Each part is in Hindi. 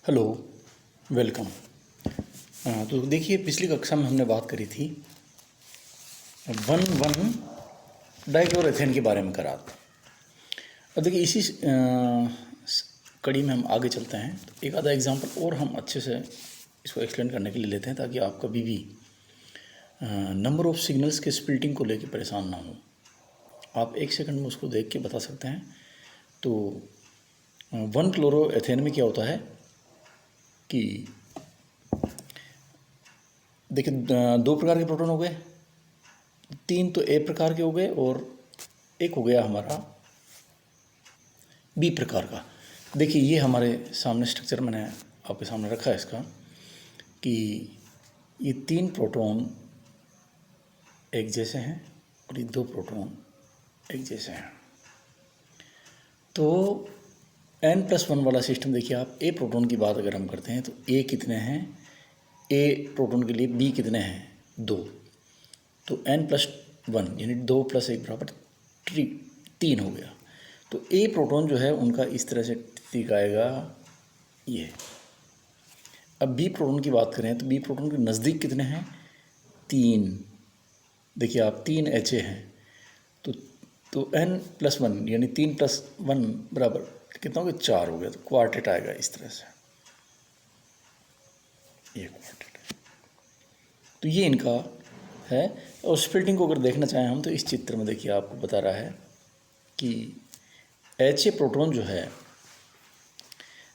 Hello, welcome. तो देखिए, पिछली कक्षा में हमने बात करी थी वन वन डाइक्लोरोथेन के बारे में करा था। अब देखिए इसी कड़ी में हम आगे चलते हैं। तो एक आधा एग्जांपल और हम अच्छे से इसको एक्सप्लेन करने के लिए लेते हैं, ताकि आप कभी भी नंबर ऑफ सिग्नल्स के स्प्लिटिंग को लेकर परेशान ना हो। आप एक सेकंड में उसको देख के बता सकते हैं। तो वन क्लोरोएथेन में क्या होता है कि देखिए, दो प्रकार के प्रोटॉन हो गए, तीन तो ए प्रकार के हो गए और एक हो गया हमारा बी प्रकार का। देखिए, ये हमारे सामने स्ट्रक्चर मैंने आपके सामने रखा है इसका, कि ये तीन प्रोटॉन एक जैसे हैं और ये दो प्रोटॉन एक जैसे हैं। तो n+1 वाला सिस्टम, देखिए आप ए प्रोटॉन की बात अगर हम करते हैं तो ए कितने हैं, ए प्रोटॉन के लिए बी कितने हैं, दो। तो n+1 यानी 2+1 = 3 हो गया। तो ए प्रोटॉन जो है उनका इस तरह से प्रतीक आएगा ये। अब बी प्रोटॉन की बात करें तो बी प्रोटॉन के नज़दीक कितने हैं, 3। देखिए आप 3 HA हैं, तो n+1 यानी 3+1 बराबर कितना हो गया, 4 हो गया। तो क्वार्टेट आएगा इस तरह से, ये क्वार्टेट। तो ये इनका है। और स्प्लिटिंग को अगर देखना चाहें हम, तो इस चित्र में देखिए आपको बता रहा है कि HA प्रोटॉन जो है,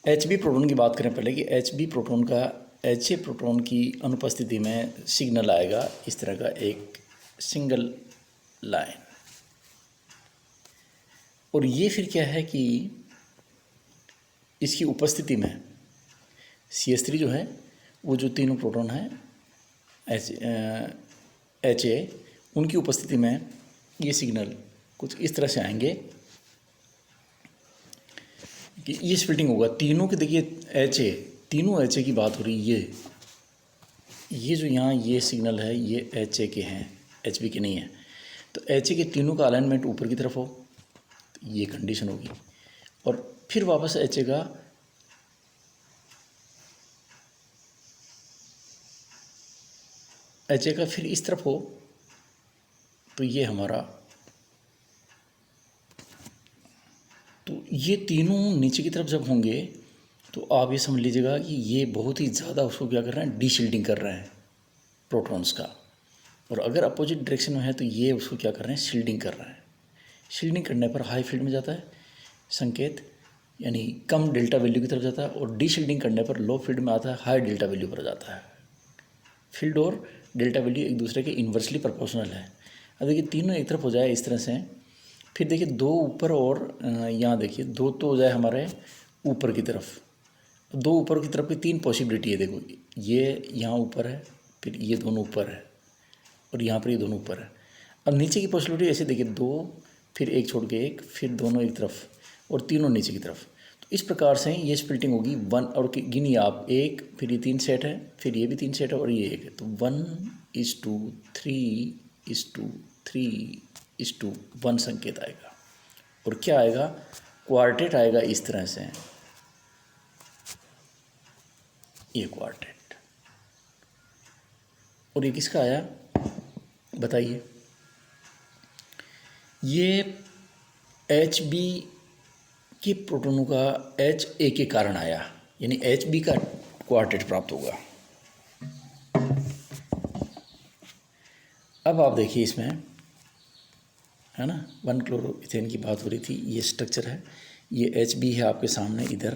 HB प्रोटॉन की बात करें पहले, कि HB प्रोटॉन का HA प्रोटॉन की अनुपस्थिति में सिग्नल आएगा इस तरह का, एक सिंगल लाइन। और ये फिर क्या है कि इसकी उपस्थिति में CH3 जो है, वो जो तीनों प्रोटॉन हैं HA, उनकी उपस्थिति में ये सिग्नल कुछ इस तरह से आएंगे कि ये स्प्लिटिंग होगा तीनों के। देखिए HA, तीनों HA की बात हो रही है। ये जो यहाँ ये सिग्नल है ये HA के हैं, HB के नहीं है। तो HA के तीनों का अलाइनमेंट ऊपर की तरफ हो, तो ये कंडीशन होगी। और फिर वापस HA का फिर इस तरफ हो, तो ये हमारा, तो ये तीनों नीचे की तरफ जब होंगे तो आप ये समझ लीजिएगा कि ये बहुत ही ज़्यादा उसको क्या कर रहे हैं, डीशिल्डिंग कर रहे हैं प्रोटॉन्स का। और अगर अपोजिट डायरेक्शन में है तो ये उसको क्या कर रहे हैं, शील्डिंग कर रहे हैं। शील्डिंग करने पर हाई फील्ड में जाता है संकेत, यानी कम डेल्टा वैल्यू की तरफ जाता है। और डीशिल्डिंग करने पर लो फील्ड में आता है, हाई डेल्टा वैल्यू पर जाता है। फील्ड और डेल्टा वैल्यू एक दूसरे के इन्वर्सली प्रोपोर्शनल है। अब देखिए तीनों एक तरफ हो जाए इस तरह से, फिर देखिए दो ऊपर और यहाँ देखिए दो तो हो जाए हमारे ऊपर की तरफ। दो ऊपर की तरफ की तीन पॉसिबिलिटी है। देखो ये यहाँ ऊपर है, फिर ये दोनों ऊपर है, और यहाँ पर ये दोनों ऊपर है। अब नीचे की पॉसिबिलिटी ऐसे देखिए, दो फिर एक छोड़ के एक, फिर दोनों एक तरफ और तीनों नीचे की तरफ। तो इस प्रकार से ये स्प्लिटिंग होगी 1। और गिनिए आप, एक, फिर ये 3 सेट है, फिर ये भी 3 सेट है और ये एक है। तो 1:3:3:3:1 संकेत आएगा। और क्या आएगा, क्वार्टेट आएगा इस तरह से, ये क्वार्टेट। और ये किसका आया बताइए, ये HB के प्रोटॉनों का HA के कारण आया, यानी HB का क्वार्टेट प्राप्त होगा। अब आप देखिए इसमें है ना, 1-क्लोरोइथेन की बात हो रही थी, ये स्ट्रक्चर है, ये HB है आपके सामने इधर।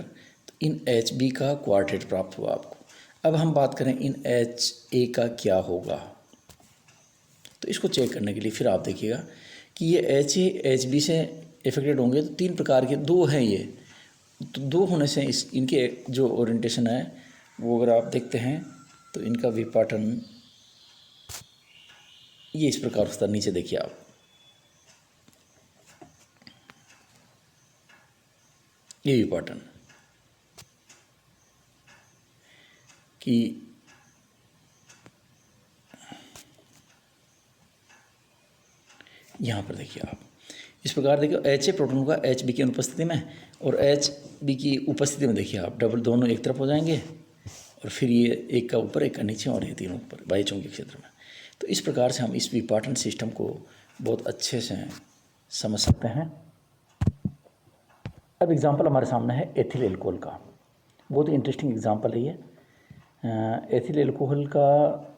तो इन HB का क्वार्टेट प्राप्त हुआ आपको। अब हम बात करें इन HA का क्या होगा, तो इसको चेक करने के लिए फिर आप देखिएगा कि ये HA HB से इफेक्टेड होंगे। तो 3 प्रकार के, दो हैं ये, तो दो होने से इनके जो ओरिएंटेशन है वो अगर आप देखते हैं तो इनका विपाटन ये इस प्रकार होता है। नीचे देखिए आप, ये विपाटन कि यहाँ पर देखिए आप, इस प्रकार देखिए एच ए प्रोटॉन का एच बी की अनुपस्थिति में और एच बी की उपस्थिति में देखिए आप डबल दोनों एक तरफ हो जाएंगे और फिर ये एक का ऊपर एक का नीचे और ये तीनों ऊपर बाह्य चुंबकीय क्षेत्र में। तो इस प्रकार से हम इस विपाटन सिस्टम को बहुत अच्छे से समझ सकते हैं। अब एग्जाम्पल हमारे सामने है एथिल एल्कोहल का। बहुत ही इंटरेस्टिंग एग्जाम्पल है ये। एथिल एल्कोहल का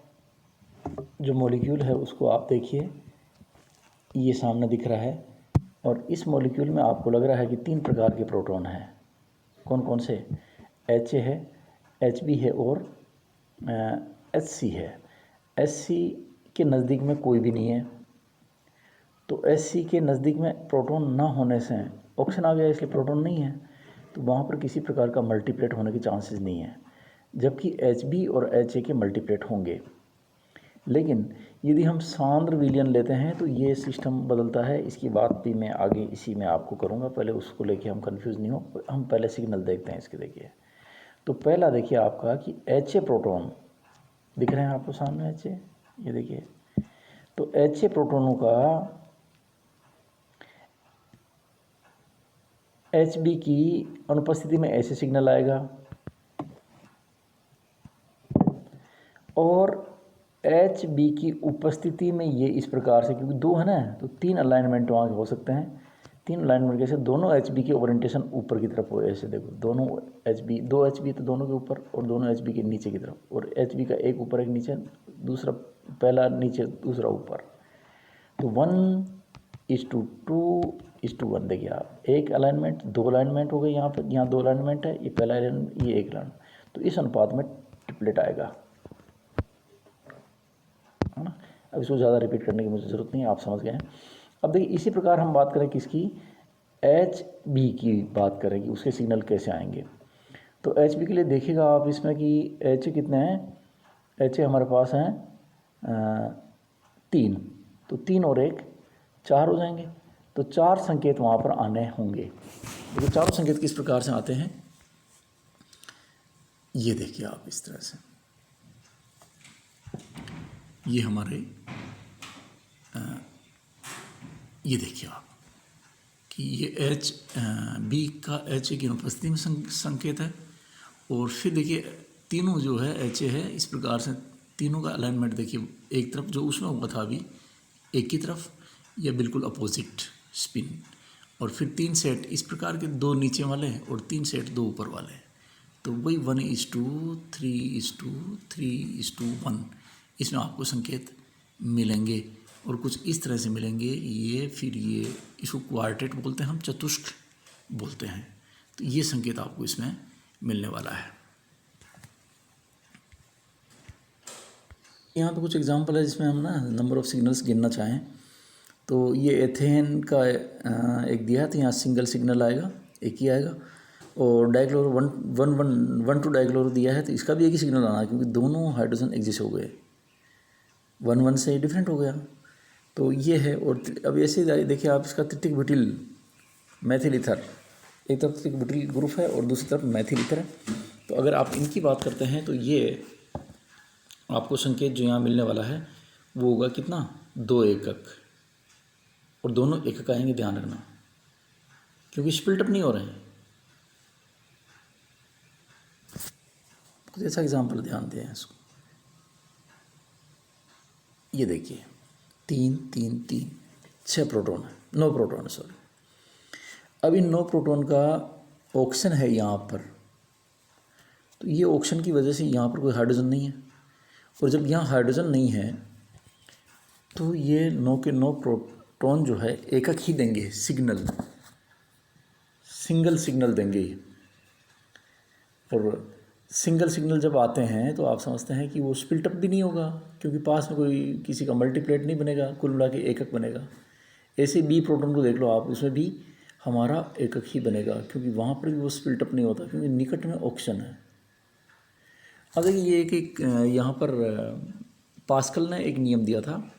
जो मॉलिक्यूल है उसको आप देखिए, ये सामने दिख रहा है और इस मॉलिक्यूल में आपको लग रहा है कि 3 प्रकार के प्रोटॉन हैं। कौन कौन से? एच ए है, एच बी है और एच सी है। एच सी के नज़दीक में कोई भी नहीं है, तो एच सी के नज़दीक में प्रोटॉन ना होने से ऑक्सीजन आ गया, इसलिए प्रोटॉन नहीं है, तो वहाँ पर किसी प्रकार का मल्टीप्लेट होने के चांसेस नहीं है। जबकि एच बी और एच ए के मल्टीप्लेट होंगे। लेकिन यदि हम सांद्र विलयन लेते हैं तो ये सिस्टम बदलता है। इसकी बात भी मैं आगे इसी में आपको करूँगा, पहले उसको लेके हम कंफ्यूज नहीं हो। हम पहले सिग्नल देखते हैं इसके। देखिए तो पहला देखिए आपका कि एच ए प्रोटॉन दिख रहे हैं आपको सामने, एच ए, ये देखिए। तो एच ए प्रोटोनों का एच बी की अनुपस्थिति में ऐसे सिग्नल आएगा और एच बी की उपस्थिति में ये इस प्रकार से, क्योंकि 2 है ना तो 3 अलाइनमेंट वहाँ हो सकते हैं। 3 अलाइनमेंट कैसे? दोनों एच बी के ओरिएंटेशन ऊपर की तरफ हो, ऐसे देखो दोनों एच बी, 2 एच बी तो दोनों के ऊपर और दोनों एच बी के नीचे की तरफ, और एच बी का एक ऊपर एक नीचे, दूसरा पहला नीचे दूसरा ऊपर। तो 1:2:1 देखिए आप, एक अलाइनमेंट, 2 अलाइनमेंट हो गए यहाँ पर, यहाँ 2 अलाइनमेंट है, ये पहला अलाइनमेंट, ये एक अलाइनमेंट, तो इस अनुपात में ट्रिपलेट आएगा, है ना। अब इसको ज़्यादा रिपीट करने की मुझे ज़रूरत नहीं है, आप समझ गए हैं। अब देखिए इसी प्रकार हम बात करें किसकी? एच बी की बात करें कि उसके सिग्नल कैसे आएंगे। तो एच बी के लिए देखिएगा आप इसमें कि एच कितने हैं? एच हमारे पास हैं 3, तो 3 और 1 4 हो जाएंगे। तो 4 संकेत वहाँ पर आने होंगे। देखिए चारों संकेत किस प्रकार से आते हैं, ये देखिए आप इस तरह से। ये हमारे ये देखिए आप कि ये एच बी का एच ए की अनुपस्थिति में संकेत है। और फिर देखिए तीनों जो है एच ए है, इस प्रकार से तीनों का अलाइनमेंट देखिए, एक तरफ जो उसमें हुआ था अभी एक की तरफ, या बिल्कुल अपोजिट स्पिन। और फिर 3 सेट इस प्रकार के, 2 नीचे वाले और 3 सेट 2 ऊपर वाले, तो वही 1:2, 3:2, 3:1 इसमें आपको संकेत मिलेंगे। और कुछ इस तरह से मिलेंगे ये, फिर ये, इसको क्वार्टेट बोलते हैं हम, चतुष्क बोलते हैं। तो ये संकेत आपको इसमें मिलने वाला है। यहाँ पे कुछ एग्जांपल है जिसमें हम ना नंबर ऑफ सिग्नल्स गिनना चाहें तो ये एथेन का एक दिया है, तो यहाँ सिंगल सिग्नल आएगा, एक ही आएगा। और डाइक्लोरो 1 डाइक्लोरो दिया है, तो इसका भी एक ही सिग्नल आना है, क्योंकि दोनों हाइड्रोजन एग्जिस्ट हो गए, 1 से डिफरेंट हो गया। तो ये है। और अब ऐसे देखिए आप इसका तृतीयक ब्यूटिल मैथिल ईथर, एक तरफ तृतीयक ब्यूटिल ग्रुप है और दूसरी तरफ मैथिल ईथर है। तो अगर आप इनकी बात करते हैं तो ये आपको संकेत जो यहाँ मिलने वाला है वो होगा कितना? 2 एकक, और दोनों एकक आएंगे, ध्यान रखना, क्योंकि स्प्लिटअप नहीं हो रहे हैं। कुछ ऐसा एग्जाम्पल ध्यान दें इसको। ये देखिए 3 3 3 6 प्रोटॉन है, 9 प्रोटॉन है, सॉरी। अब इन 9 प्रोटॉन का ऑक्सीजन है यहाँ पर, तो ये ऑक्सीजन की वजह से यहाँ पर कोई हाइड्रोजन नहीं है। और जब यहाँ हाइड्रोजन नहीं है तो ये 9 के 9 प्रोटॉन जो है एकक ही देंगे सिग्नल, सिंगल सिग्नल देंगे। और सिंगल सिग्नल जब आते हैं तो आप समझते हैं कि वो स्प्लिटअप भी नहीं होगा, क्योंकि पास में कोई किसी का मल्टीप्लेट नहीं बनेगा, कुल मिला के एकक बनेगा। ऐसे बी प्रोटॉन को देख लो आप, उसमें भी हमारा एकक ही बनेगा, क्योंकि वहाँ पर भी वो स्प्लिटअप नहीं होता, क्योंकि निकट में ऑक्सीजन है। अब देखिए ये एक यहाँ पर पास्कल ने एक नियम दिया था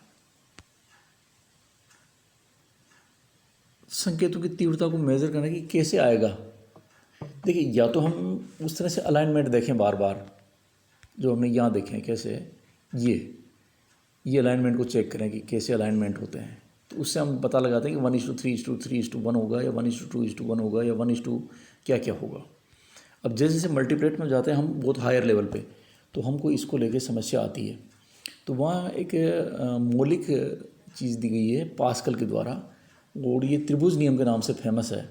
संकेतों की तीव्रता को मेज़र करने की, कैसे आएगा। देखिए या तो हम उस तरह से अलाइनमेंट देखें बार बार, जो हमने यहाँ देखें कैसे, ये अलाइनमेंट को चेक करें कि कैसे अलाइनमेंट होते हैं। तो उससे हम पता लगाते हैं कि 1:3:3:1 होगा, या 1:2:1 होगा, या 1 क्या क्या होगा। अब जैसे जैसे मल्टीप्लेट में जाते हैं हम बहुत हायर लेवल पे, तो हमको इसको लेके समस्या आती है। तो वहाँ एक मौलिक चीज़ दी गई है पास्कल के द्वारा, और ये त्रिभुज नियम के नाम से फेमस है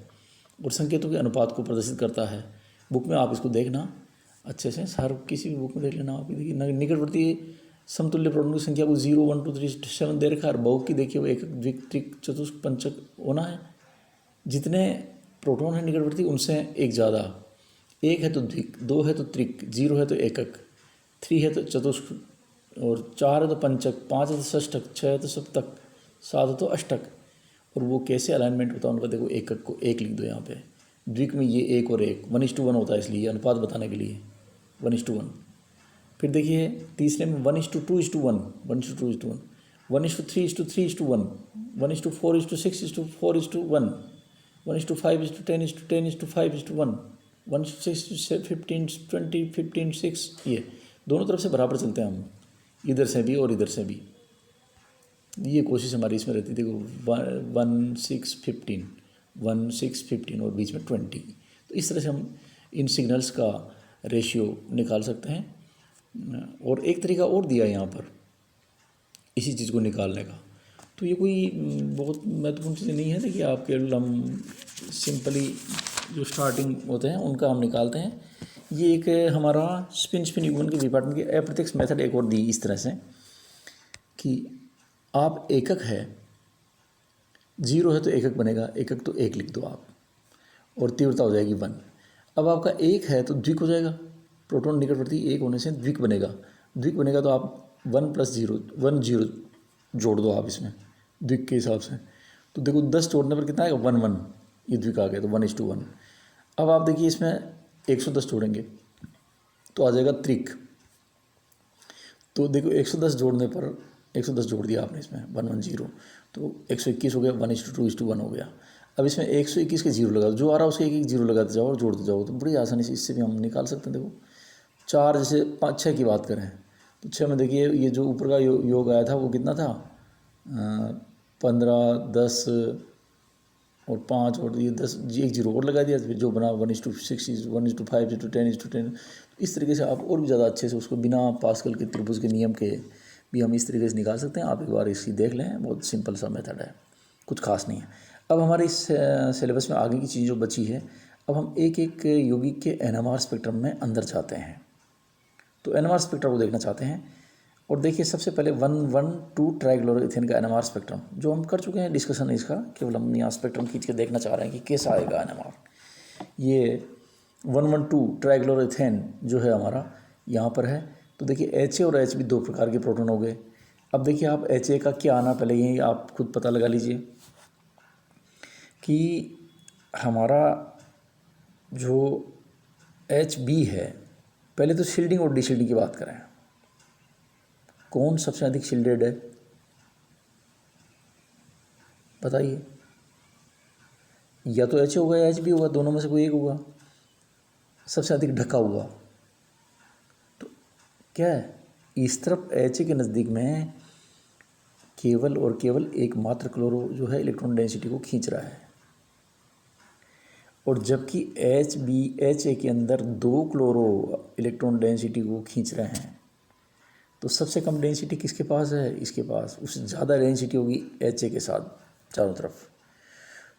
और संकेतों के अनुपात को प्रदर्शित करता है। बुक में आप इसको देखना अच्छे से, हर किसी भी बुक में देख लेना आप। देखिए निकटवर्ती समतुल्य प्रोटॉन की संख्या को 0, 1, 2, 3, 7 दे रखा है, और बहु की देखिए वो एकक, द्विक, चतुष्क, पंचक होना है। जितने प्रोटॉन है निकटवर्ती उनसे एक ज़्यादा, एक है तो द्विक, दो है तो त्रिक, 0 है तो एकक, 3 है तो चतुष्क, और 4 है तो पंचक, 5 है तो षष्ठक, 6 है तो सप्तक, 7 है तो अष्टक। और वो कैसे अलाइनमेंट होता है उनका देखो, एकक को 1 लिख दो यहाँ पे, द्विक में ये 1 और 1, 1:1 होता है, इसलिए अनुपात बताने के लिए 1:1। फिर देखिए तीसरे में 1:2:1, 1:2:1, 1:3:3:1, 1:4:6:4:1, 1:5:10:10:5:1, 1:6:15:20:15:6। ये दोनों तरफ से बराबर चलते हैं हम, इधर से भी और इधर से भी। ये कोशिश हमारी इसमें रहती थी, 1:6:15, 1:6:15 और बीच में 20। तो इस तरह से हम इन सिग्नल्स का रेशियो निकाल सकते हैं। और एक तरीका और दिया है यहाँ पर इसी चीज़ को निकालने का। तो ये कोई बहुत महत्वपूर्ण चीज़ नहीं है। देखिए आप केवल हम सिंपली जो स्टार्टिंग होते हैं उनका हम निकालते हैं। ये एक हमारा स्पिन युग्मन के डिपार्टमेंट की अप्रत्यक्ष मेथड एक और दी इस तरह से कि आप एकक है, 0 है तो एकक बनेगा, एकक तो 1 लिख दो आप, और तीव्रता हो जाएगी 1। अब आपका 1 है तो द्विक हो जाएगा, प्रोटॉन निकटवर्ती 1 होने से द्विक बनेगा। द्विक बनेगा तो आप 1 + 0, 1 0 जोड़ दो आप इसमें द्विक के हिसाब से। तो देखो 10 जोड़ने पर कितना आएगा, 1 1, ये द्विक आ गया तो 1:1। अब आप देखिए इसमें 110 जोड़ेंगे तो आ जाएगा त्रिक। तो देखो 110 जोड़ने पर 110 जोड़ दिया आपने इसमें 110, तो 121 हो गया, 1:2:1 हो गया। अब इसमें 121 के 0 लगा दो, जो आ रहा है उसके एक 0 लगाते जाओ और जोड़ते जाओ, तो बड़ी आसानी से इससे भी हम निकाल सकते हैं। देखो 4, जैसे 5 6 की बात करें तो 6 में देखिए ये जो ऊपर का योग आया था वो कितना था, 15, 10 और 5 और ये 10, एक 0 और लगा दिया, फिर जो बना 1:6, 1:5, 10:10। इस तरीके से आप और भी ज़्यादा अच्छे से उसको बिना पास्कल के त्रिभुज के नियम के भी हम इस तरीके से निकाल सकते हैं। आप एक बार इसकी देख लें, बहुत सिंपल सा मेथड है, कुछ खास नहीं है। अब हमारे इस सिलेबस में आगे की चीज़ जो बची है, अब हम एक एक यौगिक के NMR स्पेक्ट्रम में अंदर जाते हैं। तो NMR स्पेक्ट्रम को देखना चाहते हैं। और देखिए सबसे पहले 1,1,2 ट्राइक्लोरोइथेन का NMR स्पेक्ट्रम जो हम कर चुके हैं डिस्कशन इसका, केवल हम यहाँ स्पेक्ट्रम खींच के देखना चाह रहे हैं कि कैसा आएगा NMR। ये 1,1,2 ट्राइक्लोरोइथेन जो है हमारा यहाँ पर है। तो देखिए HA और HB 2 प्रकार के प्रोटॉन हो गए। अब देखिए आप HA का क्या आना, पहले यही आप खुद पता लगा लीजिए कि हमारा जो HB है, पहले तो शील्डिंग और डिशील्डिंग की बात करें, कौन सबसे अधिक शील्डेड है बताइए। या तो HA होगा या HB होगा, दोनों में से कोई एक होगा सबसे अधिक ढका हुआ। तो क्या है, इस तरफ HA के नज़दीक में केवल और केवल एकमात्र क्लोरो जो है इलेक्ट्रॉन डेंसिटी को खींच रहा है, और जबकि HA के अंदर 2 क्लोरो इलेक्ट्रॉन डेंसिटी को खींच रहे हैं। तो सबसे कम डेंसिटी किसके पास है, इसके पास। उससे ज़्यादा डेंसिटी होगी HA के साथ चारों तरफ।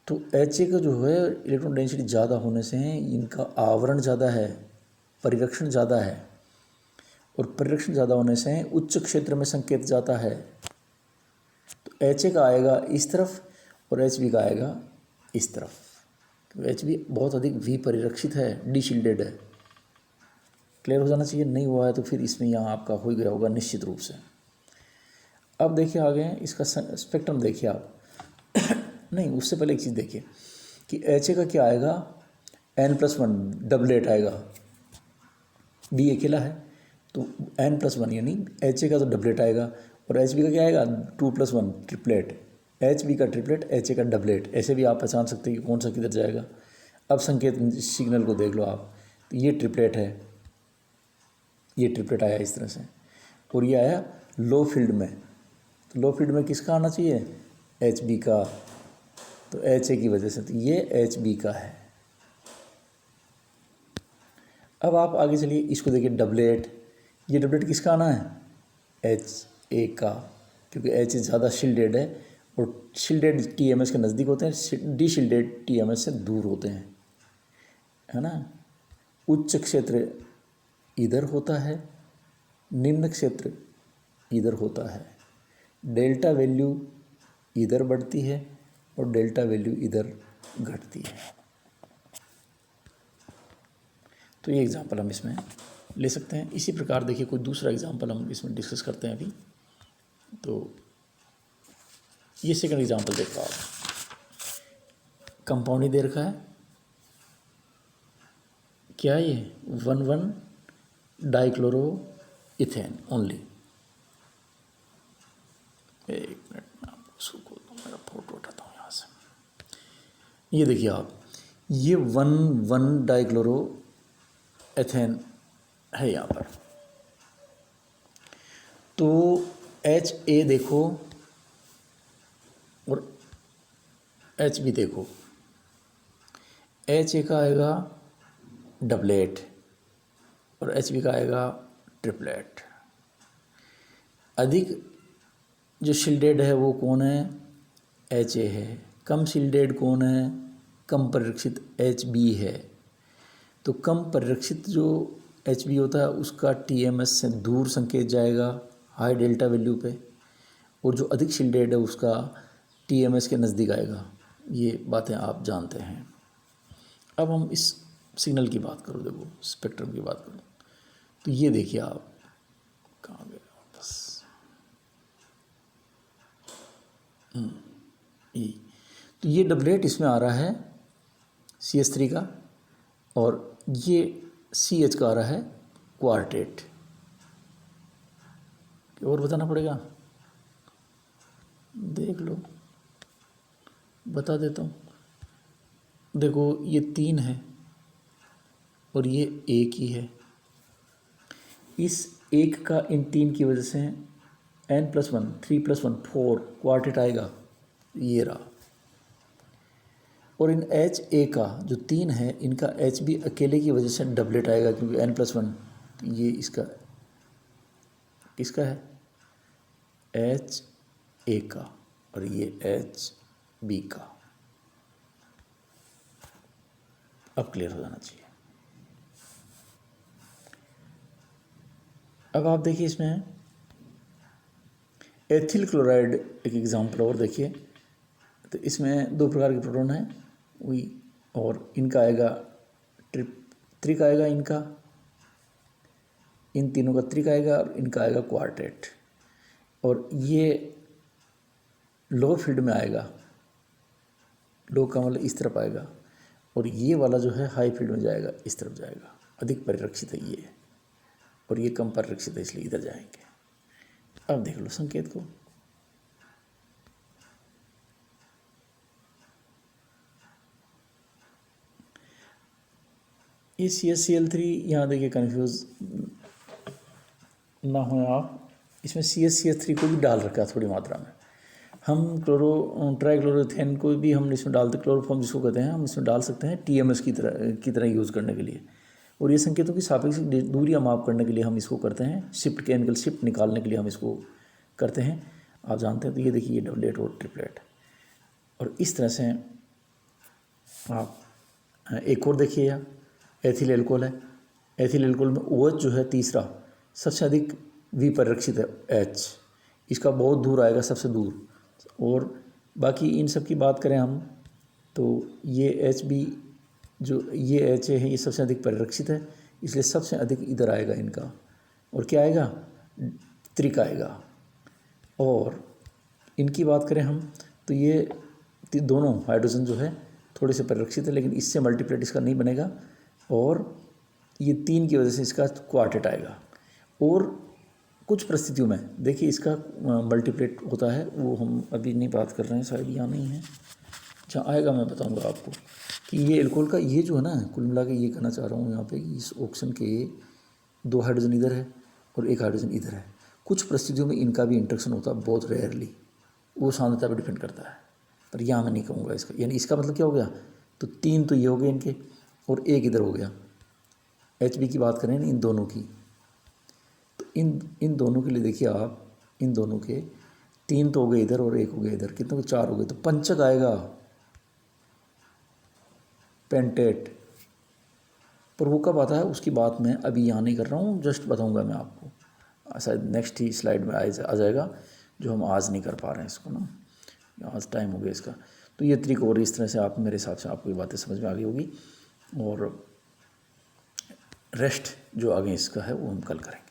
तो HA का जो है इलेक्ट्रॉन डेंसिटी ज़्यादा होने से इनका आवरण ज़्यादा है, परिरक्षण ज़्यादा है, और परिरक्षण ज़्यादा होने से उच्च क्षेत्र में संकेत जाता है। तो HA का आएगा इस तरफ और HB का आएगा इस तरफ। तो HB बहुत अधिक विपरिरक्षित है, डीशील्डेड है। क्लियर हो जाना चाहिए, नहीं हुआ है तो फिर इसमें यहाँ आपका हो गया होगा निश्चित रूप से। अब देखिए आगे इसका स्पेक्ट्रम देखिए आप नहीं, उससे पहले एक चीज़ देखिए कि HA का क्या आएगा, N+1 डबलेट आएगा। B अकेला है तो N+1 यानी HA का तो डबलेट आएगा, और HB का क्या आएगा, 2+1 ट्रिपलेट। HB का ट्रिपलेट, HA का डबलेट। ऐसे भी आप पहचान सकते हैं कि कौन सा किधर जाएगा। अब संकेत सिग्नल को देख लो आप, तो ये ट्रिपलेट है, ये ट्रिपलेट आया इस तरह से, और ये आया लो फील्ड में। तो लो फील्ड में किसका आना चाहिए, एच बी का, तो एच ए की वजह से, तो ये एच बी का है। अब आप आगे चलिए, इसको देखिए डबलेट, ये डबलेट किसका आना है? एच ए का, क्योंकि एच ए ज़्यादा शिल्डेड है और शिल्डेड टी एम एस के नज़दीक होते हैं, डी शिल्डेड टी एम एस से दूर होते हैं, है ना। उच्च क्षेत्र इधर होता है, निम्न क्षेत्र इधर होता है, डेल्टा वैल्यू इधर बढ़ती है और डेल्टा वैल्यू इधर घटती है। तो ये एग्जांपल हम इसमें ले सकते हैं। इसी प्रकार देखिए कोई दूसरा एग्जांपल हम इसमें डिस्कस करते हैं अभी। तो ये सेकंड एग्जांपल देखो आप, कंपाउंड ही दे रखा है, क्या है ये? 1,1-डाइक्लोरो इथेन ओनली। एक मिनट में आपको उसको खोल दूँ, मेरा फोटो उठाता हूँ यहाँ से। ये देखिए आप, ये 1,1-डाइक्लोरो एथेन है यहाँ पर। तो एच ए देखो और एच बी देखो, एच ए का आएगा डबलेट और एच बी का आएगा ट्रिपलेट। अधिक जो शिल्डेड है वो कौन है? एच ए है। कम शिल्डेड कौन है? कम परिरक्षित एच बी है। तो कम परिरक्षित जो एच बी होता है उसका टी एम एस से दूर संकेत जाएगा हाई डेल्टा वैल्यू पे, और जो अधिक शिल्डेड है उसका टी एम एस के नज़दीक आएगा। ये बातें आप जानते हैं। अब हम इस सिग्नल की बात करो, देखो स्पेक्ट्रम की बात करो, तो ये देखिए आप, कहाँ गए वापस, ई, तो ये डबलेट इसमें आ रहा है CH3 का, और ये CH का आ रहा है क्वार्टेट। और बताना पड़ेगा, देख लो, बता देता हूँ। देखो ये 3 है और ये 1 ही है। इस 1 का इन 3 की वजह से n+1 3+1 4 क्वार्टेट आएगा, ये रहा। और इन एच ए का जो 3 है, इनका एच बी अकेले की वजह से डबलेट आएगा, क्योंकि n+1, ये इसका किसका है? एच ए का, और ये एच बी का। अब क्लियर हो जाना चाहिए। अब आप देखिए इसमें एथिल क्लोराइड एक एग्जांपल और देखिए। तो इसमें 2 प्रकार के प्रोटॉन हैं वही, और इनका आएगा त्रिक आएगा, इनका इन तीनों का त्रिक आएगा और इनका आएगा क्वार्टेट। और ये लो फील्ड में आएगा, लो का मतलब इस तरफ आएगा, और ये वाला जो है हाई फील्ड में जाएगा, इस तरफ जाएगा। अधिक परिरक्षित है ये, और ये कम परिरक्षित है, इसलिए इधर जाएंगे। अब देख लो संकेत को, ये CH3, यहाँ देखिए कन्फ्यूज़ ना हो आप, इसमें CH3 को भी डाल रखा है थोड़ी मात्रा में। हम ट्राइक्लोरोथेन को भी हम इसमें डालते, क्लोरोफॉर्म जिसको कहते हैं, हम इसमें डाल सकते हैं TMS की तरह यूज़ करने के लिए। और ये संकेतों की सापेक्षिक दूरियां माप करने के लिए हम इसको करते हैं, शिफ्ट केमिकल शिफ्ट निकालने के लिए हम इसको करते हैं, आप जानते हैं। तो ये देखिए, ये डबलेट और ट्रिपलेट, और इस तरह से आप एक और देखिए, यहाँ एथिल एल्कोहल है। एथिल एल्कोहल में OH जो है तीसरा सबसे अधिक विपरिरक्षित है, H इसका बहुत दूर आएगा, सबसे दूर। और बाकी इन सब की बात करें हम, तो ये HB जो ये HA है, ये सबसे अधिक परिरक्षित है, इसलिए सबसे अधिक इधर आएगा इनका। और क्या आएगा? त्रिक आएगा। और इनकी बात करें हम, तो ये दोनों हाइड्रोजन जो है थोड़े से परिरक्षित है, लेकिन इससे मल्टीप्लेट इसका नहीं बनेगा, और ये 3 की वजह से इसका क्वार्टेट आएगा। और कुछ परिस्थितियों में देखिए इसका मल्टीप्लेट होता है, वो हम अभी नहीं बात कर रहे हैं, शायद यहाँ नहीं है, जहाँ आएगा मैं बताऊंगा आपको कि ये एल्कोहल का ये जो है ना, कुल मिला के ये कहना चाह रहा हूँ यहाँ पे कि इस ऑक्सीजन के 2 हाइड्रोजन इधर है और 1 हाइड्रोजन इधर है। कुछ परिस्थितियों में इनका भी इंटरेक्शन होता है, बहुत रेयरली, वो सांद्रता पर डिपेंड करता है, पर यहाँ मैं नहीं कहूँगा इसका। यानी इसका मतलब क्या हो गया, तो 3 तो ये हो गए इनके और 1 इधर हो गया। HB की बात करें ना इन दोनों की, तो इन दोनों के लिए देखिए आप, इन दोनों के 3 तो हो गए इधर और 1 हो गया इधर, कितने हो गए, 4 हो गए, तो पंचक आएगा, पेंटेट। पर वो कब आता है उसकी बात मैं अभी यहाँ नहीं कर रहा हूँ, जस्ट बताऊँगा मैं आपको, शायद नेक्स्ट ही स्लाइड में आ जाएगा, जो हम आज नहीं कर पा रहे हैं इसको ना, आज टाइम हो गया इसका। तो ये तरीका, और इस तरह से आप, मेरे हिसाब से आपको ये बातें समझ में आ गई होगी, और रेस्ट जो आगे इसका है वो हम कल करेंगे।